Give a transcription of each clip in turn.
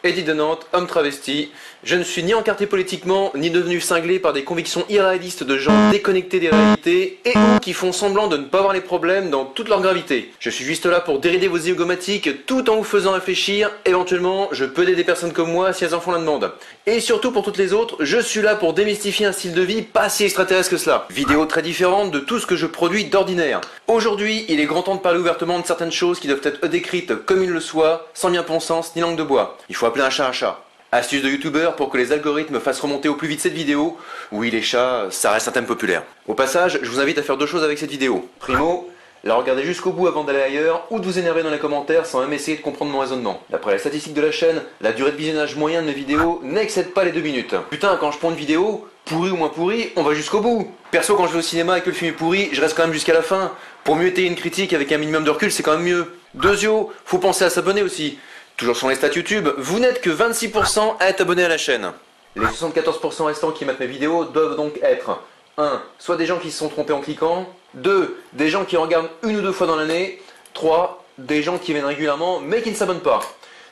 Eddie de Nantes, homme travesti. Je ne suis ni encarté politiquement, ni devenu cinglé par des convictions irréalistes de gens déconnectés des réalités et ou qui font semblant de ne pas voir les problèmes dans toute leur gravité. Je suis juste là pour dérider vos zygomatiques tout en vous faisant réfléchir. Éventuellement, je peux aider des personnes comme moi si elles en font la demande. Et surtout pour toutes les autres, je suis là pour démystifier un style de vie pas si extraterrestre que cela. Vidéo très différente de tout ce que je produis d'ordinaire. Aujourd'hui, il est grand temps de parler ouvertement de certaines choses qui doivent être décrites comme il le soit, sans bien bon sens ni langue de bois. Il faut appeler un chat un chat. Astuce de youtubeur pour que les algorithmes fassent remonter au plus vite cette vidéo. Oui, les chats, ça reste un thème populaire. Au passage, je vous invite à faire deux choses avec cette vidéo. Primo, la regarder jusqu'au bout avant d'aller ailleurs, ou de vous énerver dans les commentaires sans même essayer de comprendre mon raisonnement. D'après les statistiques de la chaîne, la durée de visionnage moyen de mes vidéos n'excède pas les 2 minutes. Putain, quand je prends une vidéo, pourrie ou moins pourrie, on va jusqu'au bout. Perso, quand je vais au cinéma et que le film est pourri, je reste quand même jusqu'à la fin. Pour mieux étayer une critique avec un minimum de recul, c'est quand même mieux. Deuxio, faut penser à s'abonner aussi. Toujours sur les stats YouTube, vous n'êtes que 26% à être abonné à la chaîne. Les 74% restants qui mettent mes vidéos doivent donc être 1. Soit des gens qui se sont trompés en cliquant, 2. Des gens qui regardent 1 ou 2 fois dans l'année, 3. Des gens qui viennent régulièrement mais qui ne s'abonnent pas.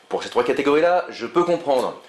Pour ces 3 catégories-là, je peux comprendre.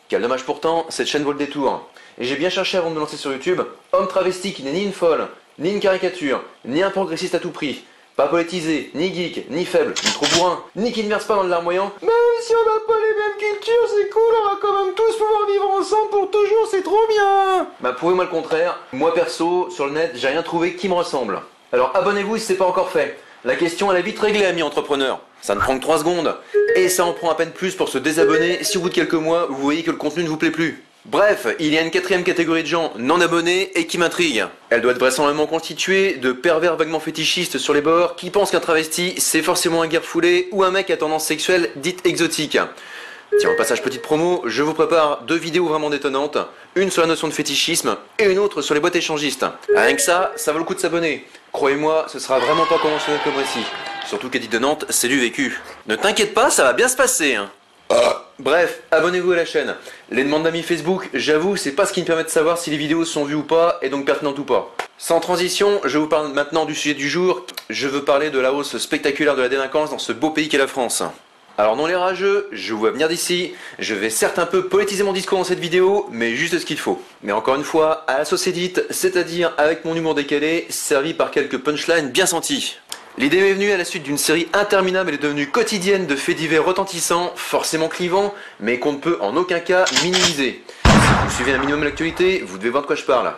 Quel dommage pourtant, cette chaîne vaut le détour. Et j'ai bien cherché avant de me lancer sur YouTube, homme travesti qui n'est ni une folle, ni une caricature, ni un progressiste à tout prix. Pas politisé, ni geek, ni faible, ni trop bourrin, ni qui ne verse pas dans le larmoyant. Même si on n'a pas les mêmes cultures, c'est cool, on va quand même tous pouvoir vivre ensemble pour toujours, c'est trop bien. Bah prouvez-moi le contraire, moi perso, sur le net, j'ai rien trouvé qui me ressemble. Alors abonnez-vous si c'est pas encore fait. La question elle est vite réglée, amis entrepreneurs. Ça ne prend que 3 secondes. Et ça en prend à peine plus pour se désabonner si au bout de quelques mois, vous voyez que le contenu ne vous plaît plus. Bref, il y a une 4e catégorie de gens non abonnés et qui m'intrigue. Elle doit être vraisemblablement constituée de pervers vaguement fétichistes sur les bords qui pensent qu'un travesti c'est forcément un guerre-foulé ou un mec à tendance sexuelle dite exotique. Tiens, au passage petite promo, je vous prépare 2 vidéos vraiment détonnantes, une sur la notion de fétichisme et une autre sur les boîtes échangistes. Rien que ça vaut le coup de s'abonner. Croyez-moi, ce sera vraiment pas conventionnel comme récit. Surtout qu'Edith de Nantes, c'est du vécu. Ne t'inquiète pas, ça va bien se passer. Bref, abonnez-vous à la chaîne. Les demandes d'amis Facebook, j'avoue, c'est pas ce qui me permet de savoir si les vidéos sont vues ou pas, et donc pertinentes ou pas. Sans transition, je vous parle maintenant du sujet du jour. Je veux parler de la hausse spectaculaire de la délinquance dans ce beau pays qu'est la France. Alors non les rageux, je vous vois venir d'ici, je vais certes un peu poétiser mon discours dans cette vidéo, mais juste ce qu'il faut. Mais encore une fois, à la sauce Edith, c'est-à-dire avec mon humour décalé, servi par quelques punchlines bien senties. L'idée m'est venue à la suite d'une série interminable et devenue quotidienne de faits divers retentissants, forcément clivants, mais qu'on ne peut en aucun cas minimiser. Si vous suivez un minimum l'actualité, vous devez voir de quoi je parle.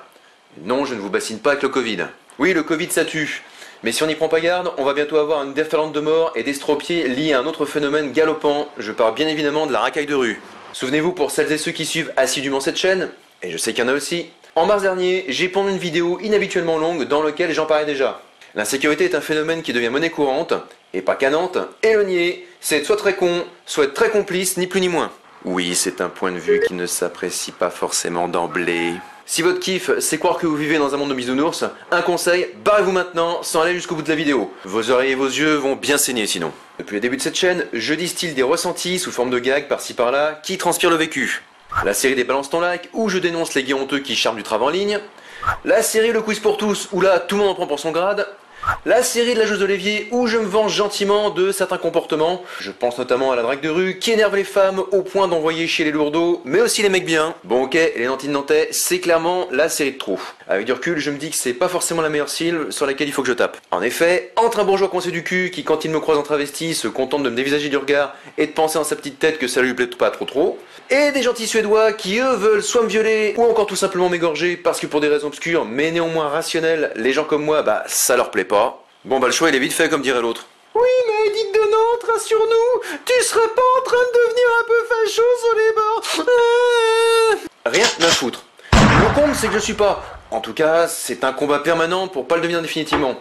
Non, je ne vous bassine pas avec le Covid. Oui, le Covid ça tue. Mais si on n'y prend pas garde, on va bientôt avoir une déferlante de morts et d'estropiés liés à un autre phénomène galopant. Je parle bien évidemment de la racaille de rue. Souvenez-vous pour celles et ceux qui suivent assidûment cette chaîne, et je sais qu'il y en a aussi, en mars dernier, j'ai pondu une vidéo inhabituellement longue dans laquelle j'en parlais déjà. L'insécurité est un phénomène qui devient monnaie courante, et pas qu'à Nantes, et le nier, c'est être soit très con, soit être très complice, ni plus ni moins. Oui, c'est un point de vue qui ne s'apprécie pas forcément d'emblée. Si votre kiff, c'est croire que vous vivez dans un monde de bisounours, un conseil, barrez-vous maintenant sans aller jusqu'au bout de la vidéo. Vos oreilles et vos yeux vont bien saigner sinon. Depuis le début de cette chaîne, je distille des ressentis sous forme de gags par-ci par-là qui transpirent le vécu. La série des Balance ton like, où je dénonce les guéronteux qui charment du travail en ligne. La série Le Quiz pour tous, où là tout le monde en prend pour son grade. La série de la joueuse de l'évier où je me venge gentiment de certains comportements. Je pense notamment à la drague de rue qui énerve les femmes au point d'envoyer chez les lourdeaux, mais aussi les mecs bien. Bon ok, les nantis de Nantais, c'est clairement la série de trop. Avec du recul, je me dis que c'est pas forcément la meilleure cible sur laquelle il faut que je tape. En effet, entre un bourgeois coincé du cul qui quand il me croise en travesti se contente de me dévisager du regard et de penser dans sa petite tête que ça lui plaît pas trop, et des gentils suédois qui eux veulent soit me violer ou encore tout simplement m'égorger parce que pour des raisons obscures mais néanmoins rationnelles, les gens comme moi, bah ça leur plaît pas. Bon bah le choix il est vite fait comme dirait l'autre. Oui mais Edith de Nantes, rassure-nous, tu serais pas en train de devenir un peu facho sur les bords. Rien à foutre. Le comble c'est que je suis pas. En tout cas, c'est un combat permanent pour pas le devenir définitivement.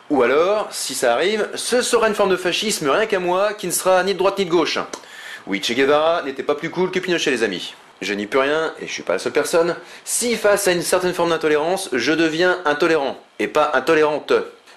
Ou alors, si ça arrive, ce sera une forme de fascisme rien qu'à moi qui ne sera ni de droite ni de gauche. Oui, Che Guevara n'était pas plus cool que Pinochet les amis. Je n'y peux rien, et je suis pas la seule personne. Si face à une certaine forme d'intolérance, je deviens intolérant, et pas intolérante.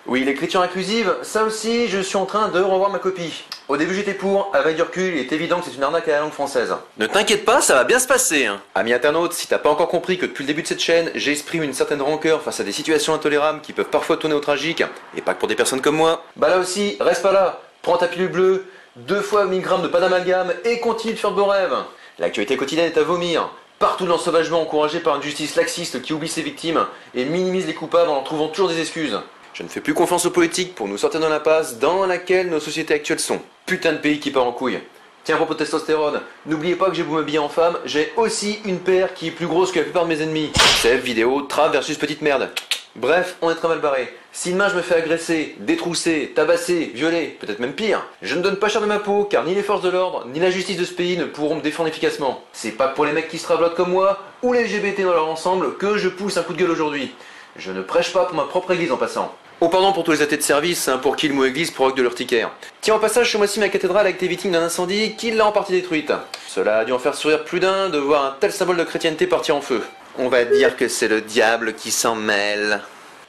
Oui, l'écriture inclusive, ça aussi, je suis en train de revoir ma copie. Au début j'étais pour, avec du recul, il est évident que c'est une arnaque à la langue française. Ne t'inquiète pas, ça va bien se passer. Ami internaute, si t'as pas encore compris que depuis le début de cette chaîne, j'exprime une certaine rancœur face à des situations intolérables qui peuvent parfois tourner au tragique, et pas que pour des personnes comme moi, bah là aussi, reste pas là, prends ta pilule bleue, 2 fois 1000 grammes de pas d'amalgame et continuez de faire de beaux rêves. L'actualité quotidienne est à vomir. Partout de l'ensauvagement encouragé par une justice laxiste qui oublie ses victimes et minimise les coupables en leur trouvant toujours des excuses. Je ne fais plus confiance aux politiques pour nous sortir de l'impasse dans laquelle nos sociétés actuelles sont. Putain de pays qui part en couille. Tiens, à propos de testostérone, n'oubliez pas que j'ai beau m'habiller en femme, j'ai aussi une paire qui est plus grosse que la plupart de mes ennemis. Sève, vidéo, trap versus petite merde. Bref, on est très mal barré. Si demain je me fais agresser, détrousser, tabasser, violer, peut-être même pire, je ne donne pas cher de ma peau car ni les forces de l'ordre, ni la justice de ce pays ne pourront me défendre efficacement. C'est pas pour les mecs qui se rablotent comme moi, ou les LGBT dans leur ensemble, que je pousse un coup de gueule aujourd'hui. Je ne prêche pas pour ma propre église en passant. Oh pardon pour tous les athées de service, hein, pour qui le mot église provoque de l'urticaire. Tiens, au passage, ce mois-ci ma cathédrale a été victime d'un incendie qui l'a en partie détruite. Cela a dû en faire sourire plus d'un de voir un tel symbole de chrétienté partir en feu. On va dire que c'est le diable qui s'en mêle.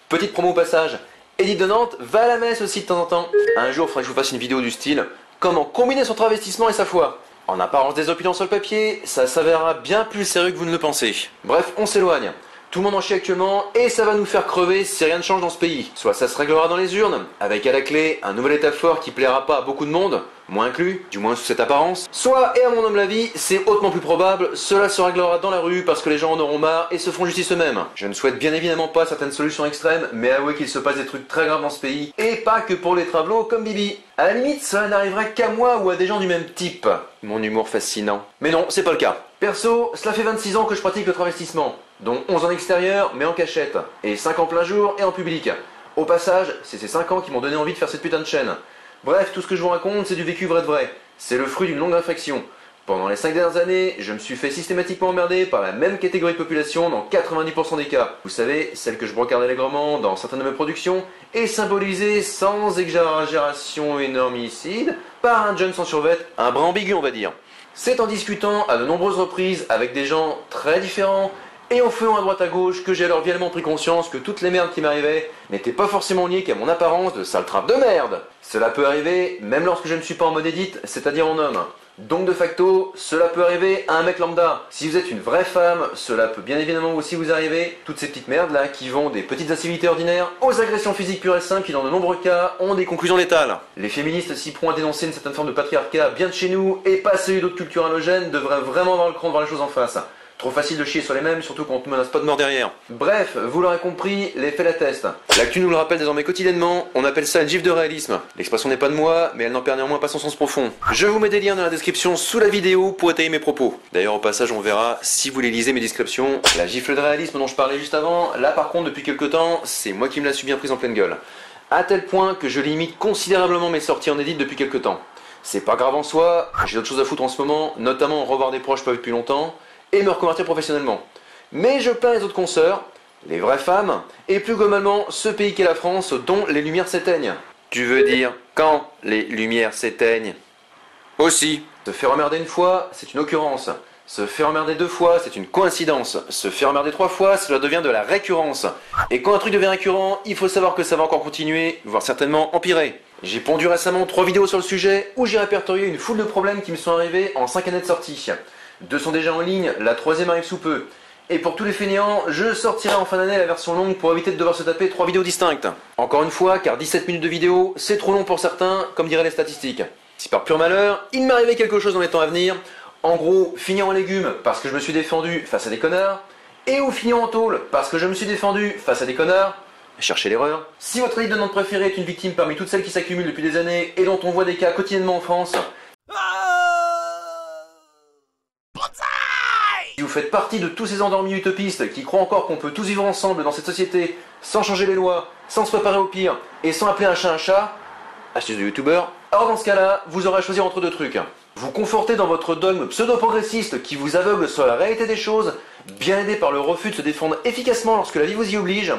Petite promo au passage, Edith de Nantes va à la messe aussi de temps en temps. Un jour, il faudrait que je vous fasse une vidéo du style « Comment combiner son travestissement et sa foi ?» En apparence désopilant sur le papier, ça s'avérera bien plus sérieux que vous ne le pensez. Bref, on s'éloigne. Tout le monde en chie actuellement et ça va nous faire crever si rien ne change dans ce pays. Soit ça se réglera dans les urnes, avec à la clé un nouvel état fort qui plaira pas à beaucoup de monde, moi inclus, du moins sous cette apparence. Soit, et à mon humble avis, c'est hautement plus probable, cela se réglera dans la rue parce que les gens en auront marre et se feront justice eux-mêmes. Je ne souhaite bien évidemment pas certaines solutions extrêmes, mais avouez qu'il se passe des trucs très graves dans ce pays, et pas que pour les travelots comme Bibi. À la limite, cela n'arrivera qu'à moi ou à des gens du même type. Mon humour fascinant. Mais non, c'est pas le cas. Perso, cela fait 26 ans que je pratique le travestissement, dont 11 en extérieur mais en cachette, et 5 en plein jour et en public. Au passage, c'est ces 5 ans qui m'ont donné envie de faire cette putain de chaîne. Bref, tout ce que je vous raconte, c'est du vécu vrai de vrai. C'est le fruit d'une longue réflexion. Pendant les 5 dernières années, je me suis fait systématiquement emmerder par la même catégorie de population dans 90% des cas. Vous savez, celle que je brocarde allègrement dans certaines de mes productions, est symbolisée sans exagération énormicide par un jeune sans survêt, un brin ambigu on va dire. C'est en discutant à de nombreuses reprises avec des gens très différents et en fouillant à droite à gauche que j'ai alors violemment pris conscience que toutes les merdes qui m'arrivaient n'étaient pas forcément liées qu'à mon apparence de sale trappe de merde. Cela peut arriver même lorsque je ne suis pas en mode edit, c'est-à-dire en homme. Donc de facto, cela peut arriver à un mec lambda. Si vous êtes une vraie femme, cela peut bien évidemment aussi vous arriver. Toutes ces petites merdes là qui vont des petites incivilités ordinaires aux agressions physiques pures et simples qui dans de nombreux cas ont des conclusions létales. Les féministes s'y pront à dénoncer une certaine forme de patriarcat bien de chez nous et pas celui d'autres cultures halogènes devraient vraiment avoir le cran de voir les choses en face. Trop facile de chier sur les mêmes, surtout quand on te menace pas de mort derrière. Bref, vous l'aurez compris, les faits l'attestent. L'actu nous le rappelle désormais quotidiennement, on appelle ça une gifle de réalisme. L'expression n'est pas de moi, mais elle n'en perd néanmoins pas son sens profond. Je vous mets des liens dans la description sous la vidéo pour étayer mes propos. D'ailleurs au passage on verra, si vous les lisez mes descriptions, la gifle de réalisme dont je parlais juste avant, là par contre depuis quelques temps, c'est moi qui me la suis bien prise en pleine gueule. À tel point que je limite considérablement mes sorties en édite depuis quelques temps. C'est pas grave en soi, j'ai d'autres choses à foutre en ce moment, notamment revoir des proches pas vus depuis longtemps, et me reconvertir professionnellement. Mais je plains les autres consoeurs, les vraies femmes, et plus globalement ce pays qu'est la France dont les lumières s'éteignent. Tu veux dire quand les lumières s'éteignent? Aussi. Se faire emmerder une fois, c'est une occurrence. Se faire emmerder 2 fois, c'est une coïncidence. Se faire emmerder 3 fois, cela devient de la récurrence. Et quand un truc devient récurrent, il faut savoir que ça va encore continuer, voire certainement empirer. J'ai pondu récemment 3 vidéos sur le sujet où j'ai répertorié une foule de problèmes qui me sont arrivés en 5 années de sortie. 2 sont déjà en ligne, la 3e arrive sous peu. Et pour tous les fainéants, je sortirai en fin d'année la version longue pour éviter de devoir se taper 3 vidéos distinctes. Encore une fois, car 17 minutes de vidéo, c'est trop long pour certains, comme diraient les statistiques. Si par pur malheur, il m'arrivait quelque chose dans les temps à venir, en gros, finir en légumes parce que je me suis défendu face à des connards, et ou finir en tôle parce que je me suis défendu face à des connards, cherchez l'erreur. Si votre élite de Nantes préférée est une victime parmi toutes celles qui s'accumulent depuis des années et dont on voit des cas quotidiennement en France, si vous faites partie de tous ces endormis utopistes qui croient encore qu'on peut tous vivre ensemble dans cette société sans changer les lois, sans se préparer au pire et sans appeler un chat, astuce de youtubeur, alors dans ce cas-là, vous aurez à choisir entre 2 trucs. Vous conforter dans votre dogme pseudo-progressiste qui vous aveugle sur la réalité des choses, bien aidé par le refus de se défendre efficacement lorsque la vie vous y oblige.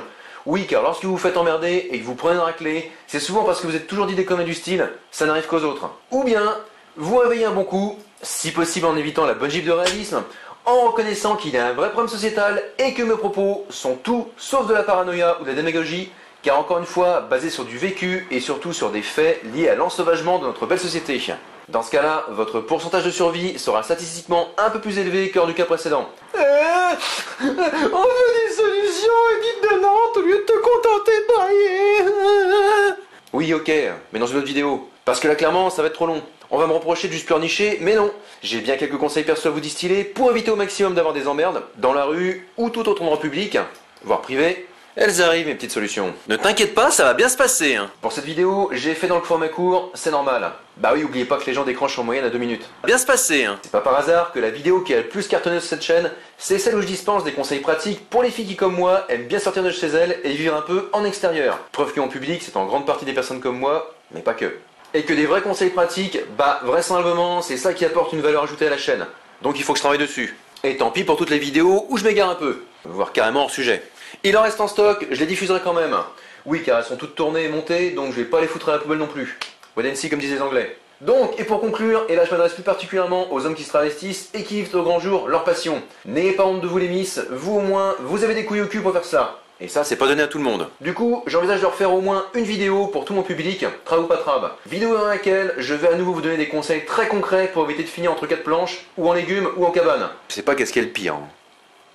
Oui, car lorsque vous vous faites emmerder et que vous prenez une raclée, c'est souvent parce que vous êtes toujours dit des conneries du style « ça n'arrive qu'aux autres ». Ou bien, vous réveillez un bon coup, si possible en évitant la bonne gifle de réalisme, en reconnaissant qu'il y a un vrai problème sociétal et que mes propos sont tout sauf de la paranoïa ou de la démagogie, car encore une fois, basés sur du vécu et surtout sur des faits liés à l'ensauvagement de notre belle société. Dans ce cas-là, votre pourcentage de survie sera statistiquement un peu plus élevé que lors du cas précédent. On veut des solutions, Edith de Nantes, au lieu de te contenter de brailler. Oui, ok, mais dans une autre vidéo. Parce que là, clairement, ça va être trop long. On va me reprocher de juste pleurnicher, mais non. J'ai bien quelques conseils perso à vous distiller pour éviter au maximum d'avoir des emmerdes dans la rue ou tout autre endroit public, voire privé. Elles arrivent, mes petites solutions. Ne t'inquiète pas, ça va bien se passer, hein. Pour cette vidéo, j'ai fait dans le format court, c'est normal. Bah oui, oubliez pas que les gens décrochent en moyenne à 2 minutes. Bien se passer, hein. C'est pas par hasard que la vidéo qui a le plus cartonné sur cette chaîne, c'est celle où je dispense des conseils pratiques pour les filles qui, comme moi, aiment bien sortir de chez elles et vivre un peu en extérieur. Preuve qu'en public, c'est en grande partie des personnes comme moi, mais pas que. Et que des vrais conseils pratiques, bah vraisemblablement, c'est ça qui apporte une valeur ajoutée à la chaîne. Donc il faut que je travaille dessus. Et tant pis pour toutes les vidéos où je m'égare un peu, voire carrément hors sujet. Il en reste en stock, je les diffuserai quand même. Oui, car elles sont toutes tournées et montées, donc je vais pas les foutre à la poubelle non plus. Wait and see, comme disent les Anglais. Donc, et pour conclure, et là je m'adresse plus particulièrement aux hommes qui se travestissent et qui vivent au grand jour leur passion. N'ayez pas honte de vous les miss, vous au moins, vous avez des couilles au cul pour faire ça. Et ça, c'est pas donné à tout le monde. Du coup, j'envisage de refaire au moins une vidéo pour tout mon public, trave ou pas trave. Vidéo dans laquelle je vais à nouveau vous donner des conseils très concrets pour éviter de finir entre quatre planches, ou en légumes, ou en cabane. Je sais pas qu'est-ce qui est le pire. Hein.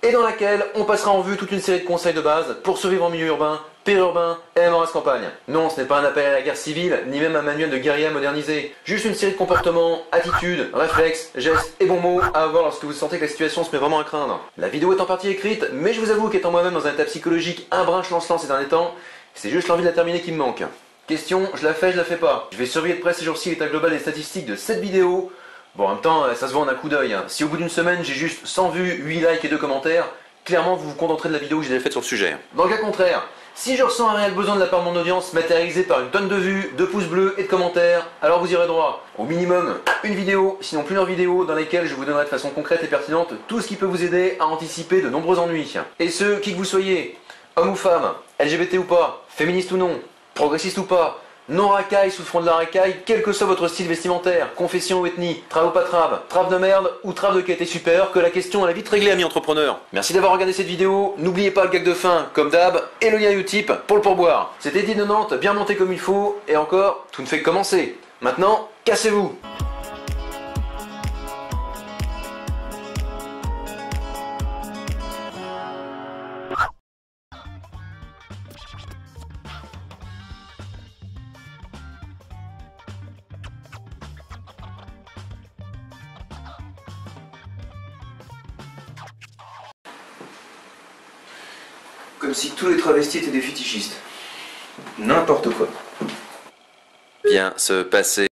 Et dans laquelle on passera en vue toute une série de conseils de base pour survivre en milieu urbain, périurbain et même en race campagne. Non, ce n'est pas un appel à la guerre civile, ni même un manuel de guérilla modernisé. Juste une série de comportements, attitudes, réflexes, gestes et bons mots à avoir lorsque vous sentez que la situation se met vraiment à craindre. La vidéo est en partie écrite, mais je vous avoue qu'étant moi-même dans un état psychologique un brin chancelant ces derniers temps, c'est juste l'envie de la terminer qui me manque. Question, je la fais pas. Je vais surveiller de près ces jours-ci l'état global des statistiques de cette vidéo. Bon, en même temps, ça se voit en un coup d'œil. Si au bout d'une semaine, j'ai juste 100 vues, 8 likes et 2 commentaires, clairement, vous vous contenterez de la vidéo que j'ai déjà faite sur le sujet. Dans le cas contraire, si je ressens un réel besoin de la part de mon audience matérialisé par une tonne de vues, de pouces bleus et de commentaires, alors vous irez droit. Au minimum, une vidéo, sinon plusieurs vidéos dans lesquelles je vous donnerai de façon concrète et pertinente tout ce qui peut vous aider à anticiper de nombreux ennuis. Et ce, qui que vous soyez, homme ou femme, LGBT ou pas, féministe ou non, progressiste ou pas, non racaille, souffrant de la racaille, quel que soit votre style vestimentaire, confession ou ethnie, trave ou pas trave, trave de merde ou trave de qualité supérieure, que la question est vite réglée, amis entrepreneurs. Merci d'avoir regardé cette vidéo, n'oubliez pas le gag de fin, comme d'hab, et le lien Utip pour le pourboire. C'était Eddie 90, bien monté comme il faut, et encore, tout ne fait que commencer. Maintenant, cassez-vous! Comme si tous les travestis étaient des fétichistes. N'importe quoi. Bien se passer.